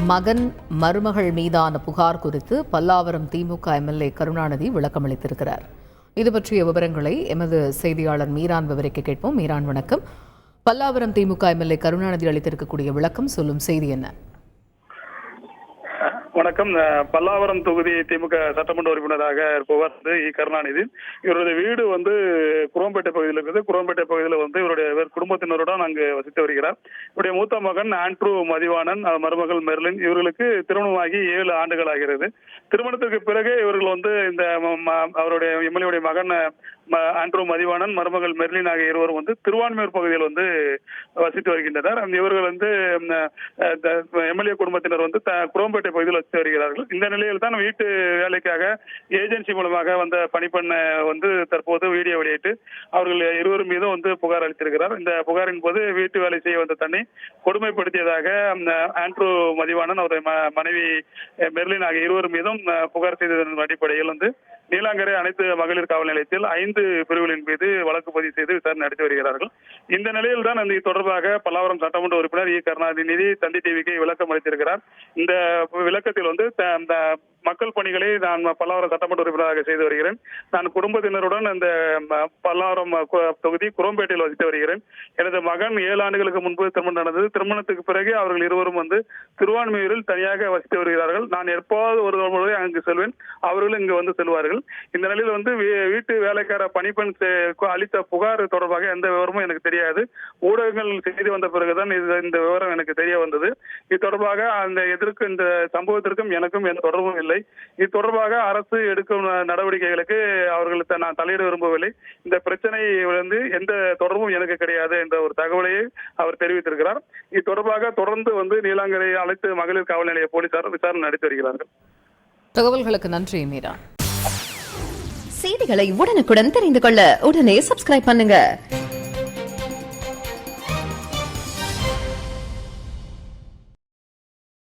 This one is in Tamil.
மகன் மருமகள் மீதான புகார் குறித்து பல்லாவரம் திமுக எம்எல்ஏ கருணாநிதி விளக்கமளித்திருக்கிறார். இது பற்றிய விவரங்களை எமது செய்தியாளர் மீரான் விவரிக்க கேட்போம். மீரான், வணக்கம். பல்லாவரம் திமுக எம்எல்ஏ கருணாநிதி அளித்திருக்கக்கூடிய விளக்கம், சொல்லும் செய்தி என்ன? வணக்கம். பல்லாவரம் தொகுதி திமுக சட்டமன்ற உறுப்பினராக இருப்பவர் கருணாநிதி. இவருடைய வீடு குரோம்பேட்டை பகுதியில் இருக்குது. குரோம்பேட்டை பகுதியில் இவருடைய குடும்பத்தினருடன் அங்கு வசித்து வருகிறார். இவருடைய மூத்த மகன் ஆண்ட்ரூ மதிவாணன், மருமகள் மெர்லின், இவர்களுக்கு திருமணமாகி 7 ஆண்டுகள் ஆகிறது. திருமணத்திற்கு பிறகு இவர்கள் இந்த அவருடைய எம்எல்ஏ மகன் ஆண்ட்ரூ மதிவாணன், மருமகள் மெர்லின் ஆகிய இருவரும் திருவான்மையூர் பகுதியில் வசித்து வருகின்றனர். இவர்கள் எம்எல்ஏ குடும்பத்தினர் குரோம்பேட்டை பகுதியில் வசித்து வருகிறார்கள். இந்த நிலையில் தான் வீட்டு வேலைக்காக ஏஜென்சி மூலமாக வந்த பணிப்பெண் தற்போது வீடியோ வெளியிட்டு அவர்கள் இருவரும் மீதும் புகார் அளித்திருக்கிறார். இந்த புகாரின் போது வீட்டு வேலை செய்ய வந்த தன்னை கொடுமைப்படுத்தியதாக ஆண்ட்ரூ மதிவாணன், அவருடைய மனைவி மெர்லின் ஆகிய இருவர் மீதும் புகார் செய்ததன் அடிப்படையில் நீலாங்கரை அனைத்து மகளிர் காவல் நிலையத்தில் 5 பிரிவுகளின் மீது வழக்கு பதிவு செய்து விசாரணை நடத்தி வருகிறார்கள். இந்த நிலையில் தான் இது தொடர்பாக பல்லாவரம் சட்டமன்ற உறுப்பினர் கருணாநிதி தந்தி டிவிக்கு விளக்கம் அளித்திருக்கிறார். இந்த விளக்கத்தில் மக்கள் பணிகளை நான் பல்லாவரம் சட்டமன்ற உறுப்பினராக செய்து வருகிறேன். நான் குடும்பத்தினருடன் இந்த பல்லாவரம் தொகுதி குரோம்பேட்டையில் வசித்து வருகிறேன். எனது மகன் 7 ஆண்டுகளுக்கு முன்பு திருமணம் நடந்தது. திருமணத்துக்கு பிறகு அவர்கள் இருவரும் திருவான்மையூரில் தனியாக வசித்து வருகிறார்கள். நான் எப்போது ஒரு முறை அங்கு செல்வேன், அவர்களும் இங்கு செல்வார்கள். இந்த நிலையில் வீட்டு வேலைக்கார பணிப்பெண் அளித்த புகார் தொடர்பாக எந்த விவரமும் எனக்கு தெரியாது. ஊடகங்கள் செய்து வந்த பிறகுதான் இந்த விவரம் எனக்கு தெரிய வந்தது. இது தொடர்பாக இந்த சம்பவத்திற்கும் எனக்கும் எந்த தொடர்பும் இல்லை. இது தொடர்பாக அரசு எடுக்கும் நடவடிக்கைகளுக்கு அவர்களுக்கு நான் தலையிட விரும்பவில்லை. இந்த பிரச்சனை எந்த தொடர்பும் எனக்கு கிடையாது என்ற ஒரு தகவலையை அவர் தெரிவித்திருக்கிறார். இது தொடர்பாக தொடர்ந்து நீலாங்கரை அனைத்து மகளிர் காவல் நிலைய போலீசார் விசாரணை நடத்தி வருகிறார்கள். தகவல்களுக்கு நன்றி மீரா. செய்திகளை உடனுக்குடன் தெரிந்து கொள்ள உடனே சப்ஸ்கிரைப் பண்ணுங்க.